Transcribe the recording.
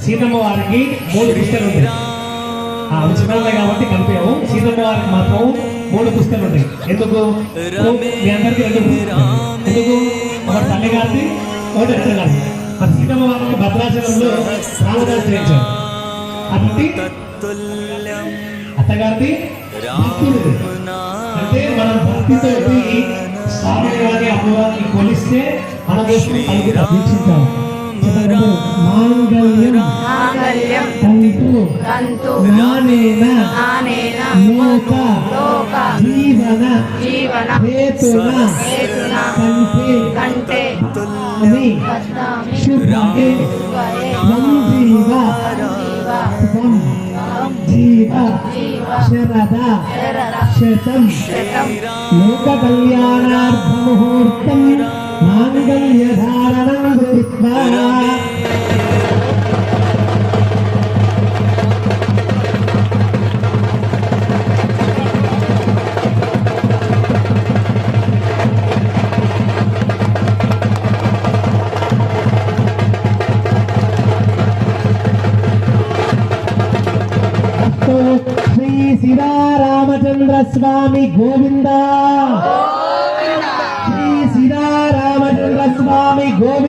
సీతమ్మ వారికి 3 పుస్తకాలు ఉంటాయి. అవి చిన్నవి కాబట్టి కలిపాము. సీతమ్మ వారికి మాత్రం 3 పుస్తకాలు ఉంటాయి. ఎందుకు? మీ అందరికీ 2 పుస్తకాలు. ఎందుకు? ఒకటి తల్లి గారిది, ఒకటి అత్త గారిది. మరి సీతమ్మ వారికి భద్రాచలంలో రామదాసు చేయించారు. అది అత్తగారిది భక్తుడిది. అంటే మనం భక్తితో స్వామి వారి అమ్మవారిని కొలిస్తే మన కోసం దీక్షించాలి. మాంగళ్యం తంతు నానేన లోక జీవన హేతున కంటే శుభే జీవ జీవ శరద శతం లోక కళ్యాణార్థ ముహూర్తం మాంగళ్య ధారణం కృత్వా శ్రీ సీతారామచంద్ర స్వామి గోవింద. శ్రీ సీతారామచంద్ర స్వామి గోవింద.